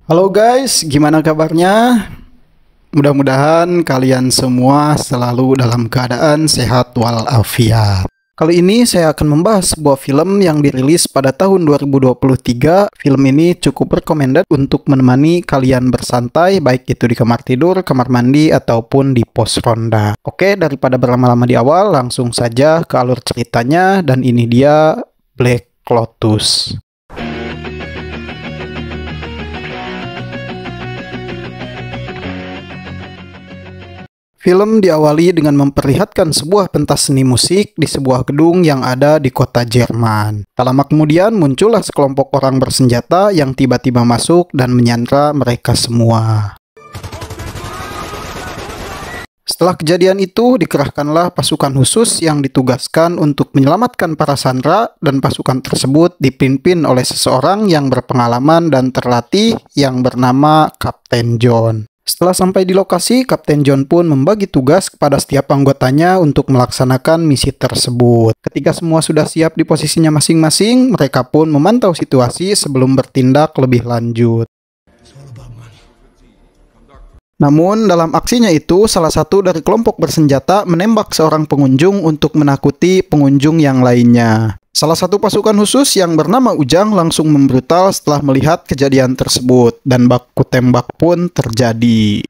Halo guys, gimana kabarnya? Mudah-mudahan kalian semua selalu dalam keadaan sehat walafiat. Kali ini saya akan membahas sebuah film yang dirilis pada tahun 2023. Film ini cukup recommended untuk menemani kalian bersantai, baik itu di kamar tidur, kamar mandi, ataupun di pos ronda. Oke, daripada berlama-lama di awal, langsung saja ke alur ceritanya, dan ini dia Black Lotus. Film diawali dengan memperlihatkan sebuah pentas seni musik di sebuah gedung yang ada di kota Jerman. Tak lama kemudian muncullah sekelompok orang bersenjata yang tiba-tiba masuk dan menyandra mereka semua. Setelah kejadian itu, dikerahkanlah pasukan khusus yang ditugaskan untuk menyelamatkan para sandera, dan pasukan tersebut dipimpin oleh seseorang yang berpengalaman dan terlatih yang bernama Kapten John. Setelah sampai di lokasi, Kapten John pun membagi tugas kepada setiap anggotanya untuk melaksanakan misi tersebut. Ketika semua sudah siap di posisinya masing-masing, mereka pun memantau situasi sebelum bertindak lebih lanjut. Namun, dalam aksinya itu, salah satu dari kelompok bersenjata menembak seorang pengunjung untuk menakuti pengunjung yang lainnya. Salah satu pasukan khusus yang bernama Ujang langsung membrutal setelah melihat kejadian tersebut, dan baku tembak pun terjadi.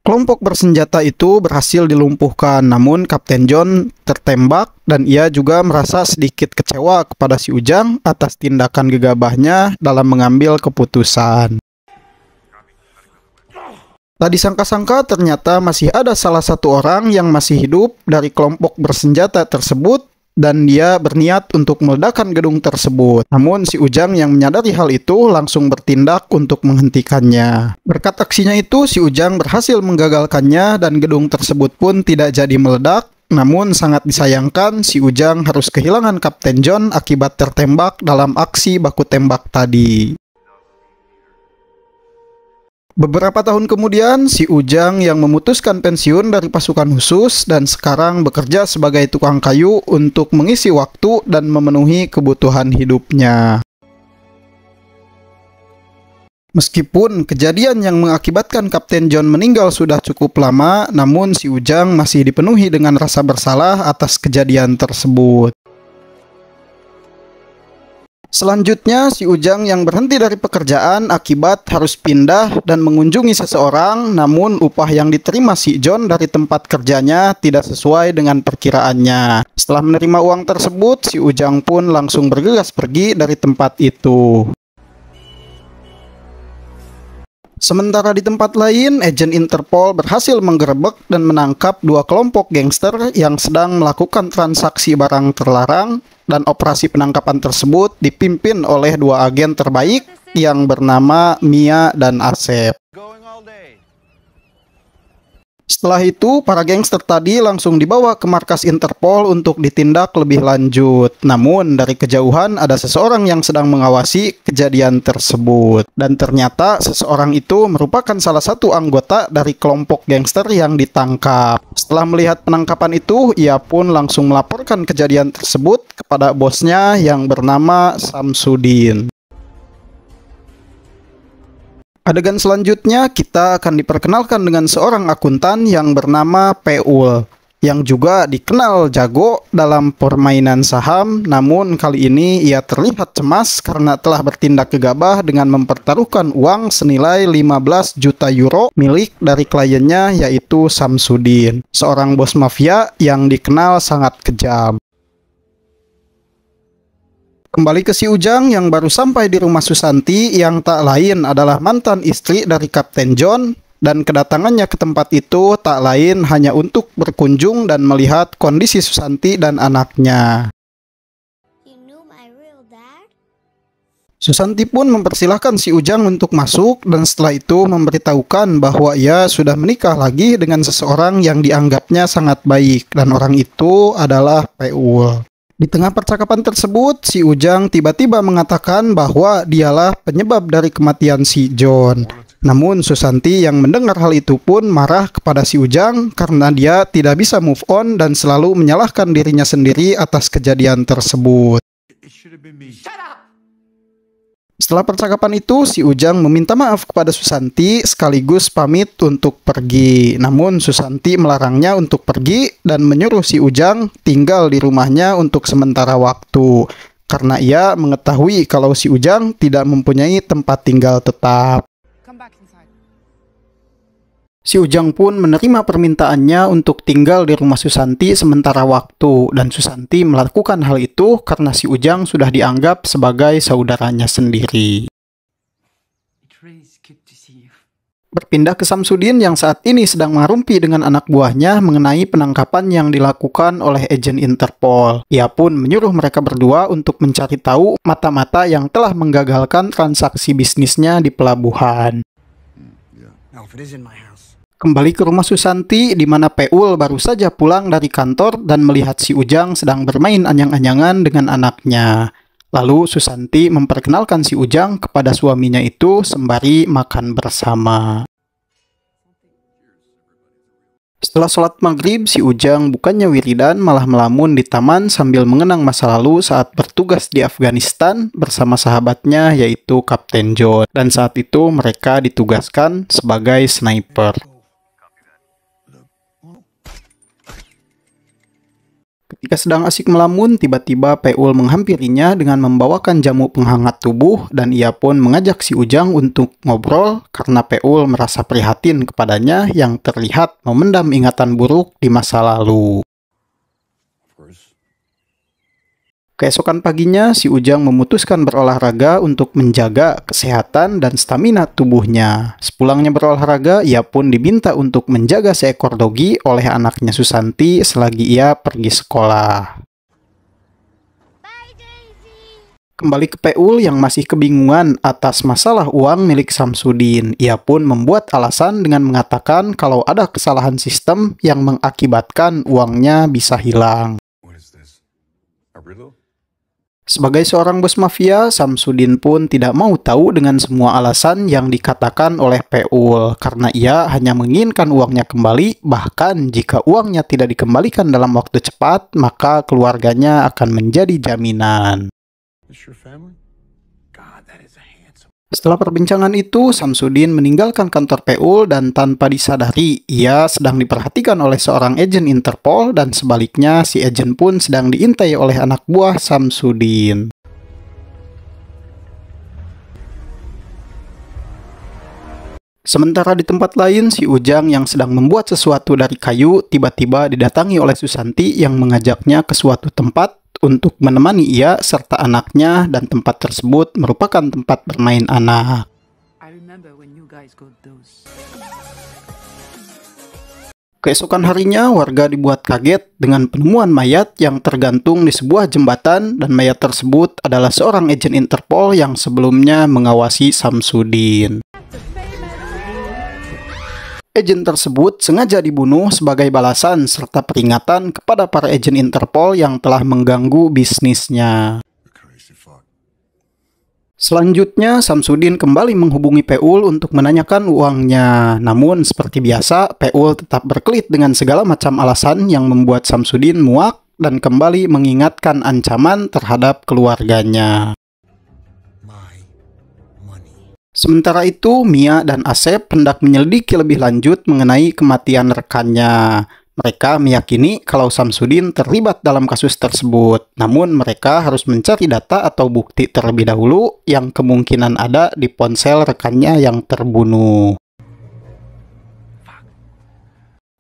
Kelompok bersenjata itu berhasil dilumpuhkan, namun Kapten John tertembak dan ia juga merasa sedikit kecewa kepada si Ujang atas tindakan gegabahnya dalam mengambil keputusan. Tak disangka-sangka ternyata masih ada salah satu orang yang masih hidup dari kelompok bersenjata tersebut, dan dia berniat untuk meledakkan gedung tersebut. Namun si Ujang yang menyadari hal itu langsung bertindak untuk menghentikannya. Berkat aksinya itu, si Ujang berhasil menggagalkannya dan gedung tersebut pun tidak jadi meledak. Namun sangat disayangkan, si Ujang harus kehilangan Kapten John akibat tertembak dalam aksi baku tembak tadi. Beberapa tahun kemudian, si Ujang yang memutuskan pensiun dari pasukan khusus dan sekarang bekerja sebagai tukang kayu untuk mengisi waktu dan memenuhi kebutuhan hidupnya. Meskipun kejadian yang mengakibatkan Kapten John meninggal sudah cukup lama, namun si Ujang masih dipenuhi dengan rasa bersalah atas kejadian tersebut. Selanjutnya, si Ujang yang berhenti dari pekerjaan akibat harus pindah dan mengunjungi seseorang, namun upah yang diterima si John dari tempat kerjanya tidak sesuai dengan perkiraannya. Setelah menerima uang tersebut, si Ujang pun langsung bergegas pergi dari tempat itu. Sementara di tempat lain, agen Interpol berhasil menggerebek dan menangkap dua kelompok gangster yang sedang melakukan transaksi barang terlarang, dan operasi penangkapan tersebut dipimpin oleh dua agen terbaik yang bernama Mia dan Asep. Setelah itu, para gangster tadi langsung dibawa ke markas Interpol untuk ditindak lebih lanjut. Namun, dari kejauhan ada seseorang yang sedang mengawasi kejadian tersebut. Dan ternyata seseorang itu merupakan salah satu anggota dari kelompok gangster yang ditangkap. Setelah melihat penangkapan itu, ia pun langsung melaporkan kejadian tersebut kepada bosnya yang bernama Samsudin. Adegan selanjutnya, kita akan diperkenalkan dengan seorang akuntan yang bernama Peul, yang juga dikenal jago dalam permainan saham. Namun kali ini ia terlihat cemas karena telah bertindak gegabah dengan mempertaruhkan uang senilai 15 juta euro milik dari kliennya, yaitu Samsudin, seorang bos mafia yang dikenal sangat kejam. Kembali ke si Ujang yang baru sampai di rumah Susanti, yang tak lain adalah mantan istri dari Kapten John, dan kedatangannya ke tempat itu tak lain hanya untuk berkunjung dan melihat kondisi Susanti dan anaknya. Susanti pun mempersilahkan si Ujang untuk masuk, dan setelah itu memberitahukan bahwa ia sudah menikah lagi dengan seseorang yang dianggapnya sangat baik, dan orang itu adalah Peul. Di tengah percakapan tersebut, si Ujang tiba-tiba mengatakan bahwa dialah penyebab dari kematian si John. Namun Susanti yang mendengar hal itu pun marah kepada si Ujang karena dia tidak bisa move on dan selalu menyalahkan dirinya sendiri atas kejadian tersebut. Setelah percakapan itu, si Ujang meminta maaf kepada Susanti sekaligus pamit untuk pergi. Namun Susanti melarangnya untuk pergi dan menyuruh si Ujang tinggal di rumahnya untuk sementara waktu. Karena ia mengetahui kalau si Ujang tidak mempunyai tempat tinggal tetap. Si Ujang pun menerima permintaannya untuk tinggal di rumah Susanti sementara waktu, dan Susanti melakukan hal itu karena si Ujang sudah dianggap sebagai saudaranya sendiri. Berpindah ke Samsudin yang saat ini sedang merumpi dengan anak buahnya mengenai penangkapan yang dilakukan oleh agen Interpol. Ia pun menyuruh mereka berdua untuk mencari tahu mata-mata yang telah menggagalkan transaksi bisnisnya di pelabuhan. Kembali ke rumah Susanti, di mana Peul baru saja pulang dari kantor dan melihat si Ujang sedang bermain anyang-anyangan dengan anaknya. Lalu Susanti memperkenalkan si Ujang kepada suaminya itu sembari makan bersama. Setelah sholat maghrib, si Ujang bukannya wiridan malah melamun di taman sambil mengenang masa lalu saat bertugas di Afghanistan bersama sahabatnya yaitu Kapten John. Dan saat itu mereka ditugaskan sebagai sniper. Ketika sedang asik melamun, tiba-tiba Peul menghampirinya dengan membawakan jamu penghangat tubuh dan ia pun mengajak si Ujang untuk ngobrol karena Peul merasa prihatin kepadanya yang terlihat memendam ingatan buruk di masa lalu. Keesokan paginya, si Ujang memutuskan berolahraga untuk menjaga kesehatan dan stamina tubuhnya. Sepulangnya berolahraga, ia pun diminta untuk menjaga seekor dogi oleh anaknya Susanti selagi ia pergi sekolah. Kembali ke Peul yang masih kebingungan atas masalah uang milik Samsudin. Ia pun membuat alasan dengan mengatakan kalau ada kesalahan sistem yang mengakibatkan uangnya bisa hilang. Sebagai seorang bos mafia, Samsudin pun tidak mau tahu dengan semua alasan yang dikatakan oleh Peul karena ia hanya menginginkan uangnya kembali, bahkan jika uangnya tidak dikembalikan dalam waktu cepat, maka keluarganya akan menjadi jaminan. Setelah perbincangan itu, Samsudin meninggalkan kantor Peul dan tanpa disadari, ia sedang diperhatikan oleh seorang agen Interpol dan sebaliknya si agen pun sedang diintai oleh anak buah Samsudin. Sementara di tempat lain, si Ujang yang sedang membuat sesuatu dari kayu tiba-tiba didatangi oleh Susanti yang mengajaknya ke suatu tempat untuk menemani ia serta anaknya, dan tempat tersebut merupakan tempat bermain anak. Keesokan harinya, warga dibuat kaget dengan penemuan mayat yang tergantung di sebuah jembatan, dan mayat tersebut adalah seorang agen Interpol yang sebelumnya mengawasi Samsudin. Agen tersebut sengaja dibunuh sebagai balasan serta peringatan kepada para agen Interpol yang telah mengganggu bisnisnya. Selanjutnya, Samsudin kembali menghubungi Peul untuk menanyakan uangnya. Namun, seperti biasa, Peul tetap berkelit dengan segala macam alasan yang membuat Samsudin muak dan kembali mengingatkan ancaman terhadap keluarganya. Sementara itu, Mia dan Asep hendak menyelidiki lebih lanjut mengenai kematian rekannya. Mereka meyakini kalau Samsudin terlibat dalam kasus tersebut. Namun mereka harus mencari data atau bukti terlebih dahulu yang kemungkinan ada di ponsel rekannya yang terbunuh.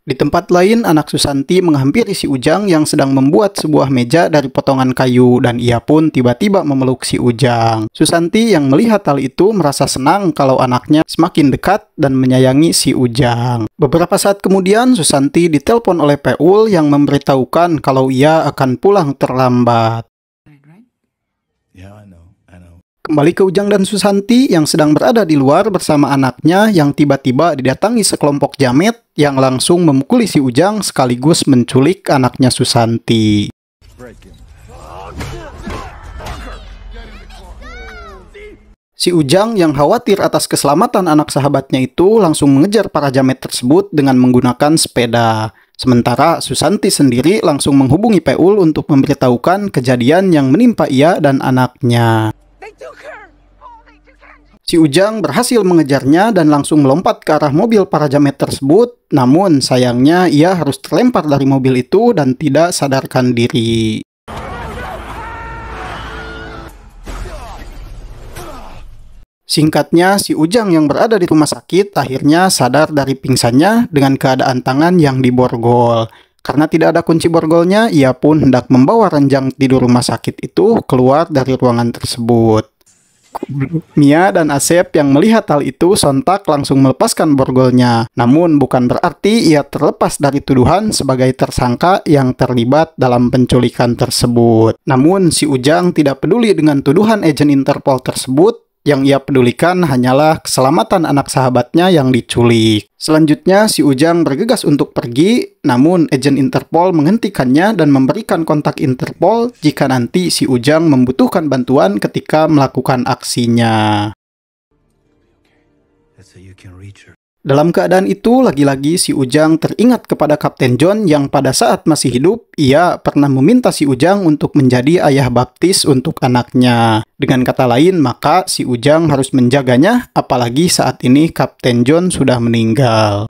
Di tempat lain, anak Susanti menghampiri si Ujang yang sedang membuat sebuah meja dari potongan kayu dan ia pun tiba-tiba memeluk si Ujang. Susanti yang melihat hal itu merasa senang kalau anaknya semakin dekat dan menyayangi si Ujang. Beberapa saat kemudian, Susanti ditelepon oleh Peul yang memberitahukan kalau ia akan pulang terlambat. Kembali ke Ujang dan Susanti yang sedang berada di luar bersama anaknya yang tiba-tiba didatangi sekelompok jamet yang langsung memukuli si Ujang sekaligus menculik anaknya Susanti. Si Ujang yang khawatir atas keselamatan anak sahabatnya itu langsung mengejar para jamet tersebut dengan menggunakan sepeda. Sementara Susanti sendiri langsung menghubungi Peul untuk memberitahukan kejadian yang menimpa ia dan anaknya. Si Ujang berhasil mengejarnya dan langsung melompat ke arah mobil para jamet tersebut. Namun sayangnya ia harus terlempar dari mobil itu dan tidak sadarkan diri. Singkatnya, si Ujang yang berada di rumah sakit akhirnya sadar dari pingsannya dengan keadaan tangan yang diborgol. Karena tidak ada kunci borgolnya, ia pun hendak membawa ranjang tidur rumah sakit itu keluar dari ruangan tersebut. Mia dan Asep yang melihat hal itu sontak langsung melepaskan borgolnya. Namun bukan berarti ia terlepas dari tuduhan sebagai tersangka yang terlibat dalam penculikan tersebut. Namun si Ujang tidak peduli dengan tuduhan agen Interpol tersebut. Yang ia pedulikan hanyalah keselamatan anak sahabatnya yang diculik. Selanjutnya si Ujang bergegas untuk pergi, namun agen Interpol menghentikannya dan memberikan kontak Interpol jika nanti si Ujang membutuhkan bantuan ketika melakukan aksinya. Dalam keadaan itu, lagi-lagi si Ujang teringat kepada Kapten John yang pada saat masih hidup, ia pernah meminta si Ujang untuk menjadi ayah baptis untuk anaknya. Dengan kata lain, maka si Ujang harus menjaganya, apalagi saat ini Kapten John sudah meninggal.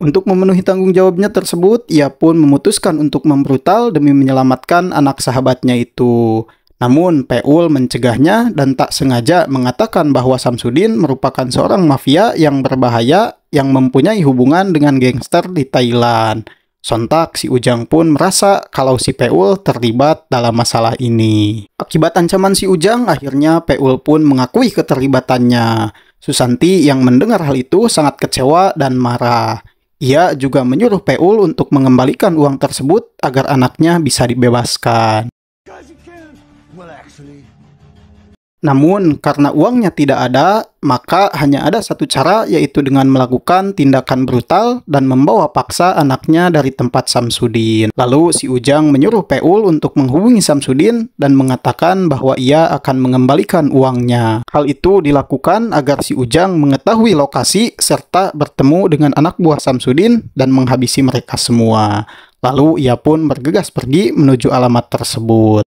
Untuk memenuhi tanggung jawabnya tersebut, ia pun memutuskan untuk membrutal demi menyelamatkan anak sahabatnya itu. Namun, Peul mencegahnya dan tak sengaja mengatakan bahwa Samsudin merupakan seorang mafia yang berbahaya yang mempunyai hubungan dengan gangster di Thailand. Sontak, si Ujang pun merasa kalau si Peul terlibat dalam masalah ini. Akibat ancaman si Ujang, akhirnya Peul pun mengakui keterlibatannya. Susanti yang mendengar hal itu sangat kecewa dan marah. Ia juga menyuruh Peul untuk mengembalikan uang tersebut agar anaknya bisa dibebaskan. Namun, karena uangnya tidak ada, maka hanya ada satu cara, yaitu dengan melakukan tindakan brutal dan membawa paksa anaknya dari tempat Samsudin. Lalu, si Ujang menyuruh Peul untuk menghubungi Samsudin dan mengatakan bahwa ia akan mengembalikan uangnya. Hal itu dilakukan agar si Ujang mengetahui lokasi serta bertemu dengan anak buah Samsudin dan menghabisi mereka semua. Lalu, ia pun bergegas pergi menuju alamat tersebut.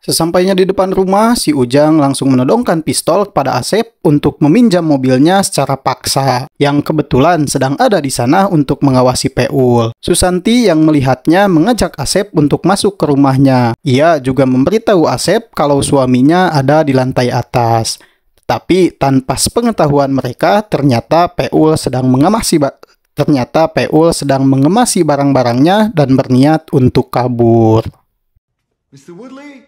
Sesampainya di depan rumah, si Ujang langsung menodongkan pistol kepada Asep untuk meminjam mobilnya secara paksa, yang kebetulan sedang ada di sana untuk mengawasi Peul. Susanti yang melihatnya mengajak Asep untuk masuk ke rumahnya. Ia juga memberitahu Asep kalau suaminya ada di lantai atas. Tapi tanpa sepengetahuan mereka, ternyata Peul sedang mengemasi barang-barangnya dan berniat untuk kabur. Mr. Woodley?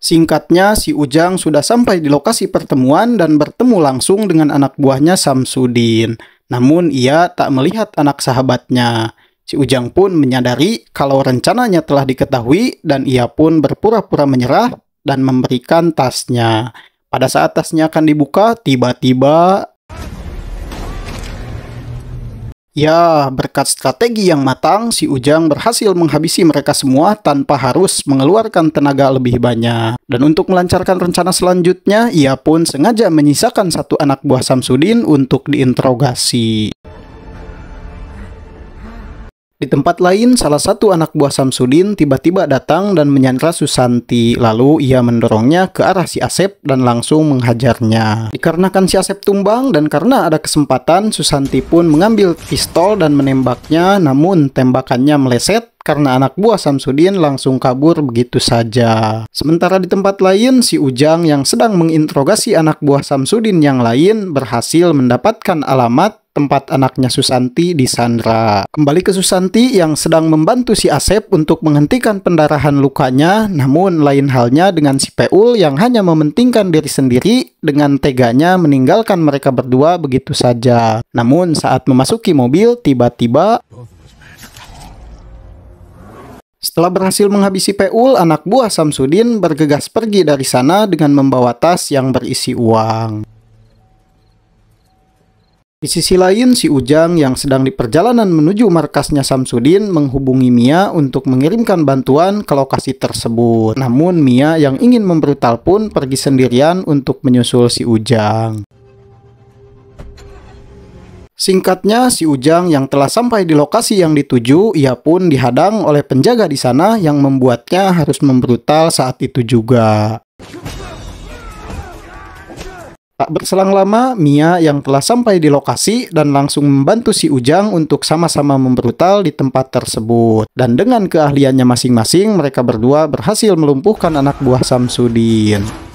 Singkatnya, si Ujang sudah sampai di lokasi pertemuan dan bertemu langsung dengan anak buahnya Samsudin. Namun ia tak melihat anak sahabatnya. Si Ujang pun menyadari kalau rencananya telah diketahui dan ia pun berpura-pura menyerah dan memberikan tasnya. Pada saat tasnya akan dibuka, tiba-tiba... Ya, berkat strategi yang matang, si Ujang berhasil menghabisi mereka semua tanpa harus mengeluarkan tenaga lebih banyak. Dan untuk melancarkan rencana selanjutnya, ia pun sengaja menyisakan satu anak buah Samsudin untuk diinterogasi. Di tempat lain, salah satu anak buah Samsudin tiba-tiba datang dan menyandra Susanti. Lalu ia mendorongnya ke arah si Asep dan langsung menghajarnya. Dikarenakan si Asep tumbang dan karena ada kesempatan, Susanti pun mengambil pistol dan menembaknya. Namun tembakannya meleset karena anak buah Samsudin langsung kabur begitu saja. Sementara di tempat lain, si Ujang yang sedang menginterogasi anak buah Samsudin yang lain berhasil mendapatkan alamat tempat anaknya Susanti disandra. Kembali ke Susanti yang sedang membantu si Asep untuk menghentikan pendarahan lukanya, namun lain halnya dengan si Peul yang hanya mementingkan diri sendiri dengan teganya meninggalkan mereka berdua begitu saja. Namun saat memasuki mobil, tiba-tiba setelah berhasil menghabisi Peul, anak buah Samsudin bergegas pergi dari sana dengan membawa tas yang berisi uang. Di sisi lain, si Ujang yang sedang di perjalanan menuju markasnya Samsudin menghubungi Mia untuk mengirimkan bantuan ke lokasi tersebut. Namun Mia yang ingin membrutal pun pergi sendirian untuk menyusul si Ujang. Singkatnya, si Ujang yang telah sampai di lokasi yang dituju, ia pun dihadang oleh penjaga di sana yang membuatnya harus membrutal saat itu juga. Tak berselang lama, Mia yang telah sampai di lokasi dan langsung membantu si Ujang untuk sama-sama membrutal di tempat tersebut. Dan dengan keahliannya masing-masing, mereka berdua berhasil melumpuhkan anak buah Samsudin.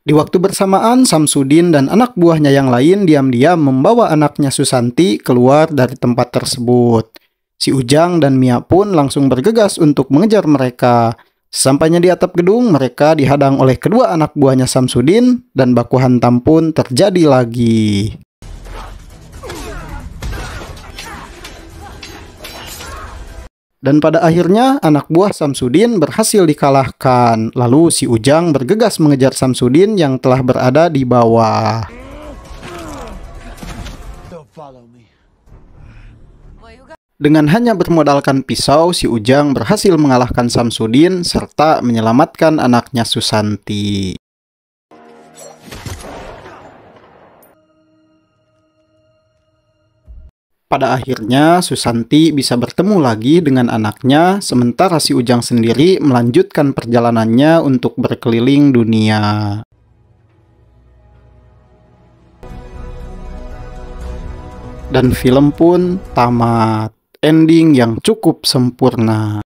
Di waktu bersamaan, Samsudin dan anak buahnya yang lain diam-diam membawa anaknya Susanti keluar dari tempat tersebut. Si Ujang dan Mia pun langsung bergegas untuk mengejar mereka. Sesampainya di atap gedung, mereka dihadang oleh kedua anak buahnya Samsudin dan baku hantam pun terjadi lagi. Dan pada akhirnya anak buah Samsudin berhasil dikalahkan. Lalu si Ujang bergegas mengejar Samsudin yang telah berada di bawah. Dengan hanya bermodalkan pisau, si Ujang berhasil mengalahkan Samsudin serta menyelamatkan anaknya Susanti. Pada akhirnya, Susanti bisa bertemu lagi dengan anaknya, sementara si Ujang sendiri melanjutkan perjalanannya untuk berkeliling dunia. Dan film pun tamat. Ending yang cukup sempurna.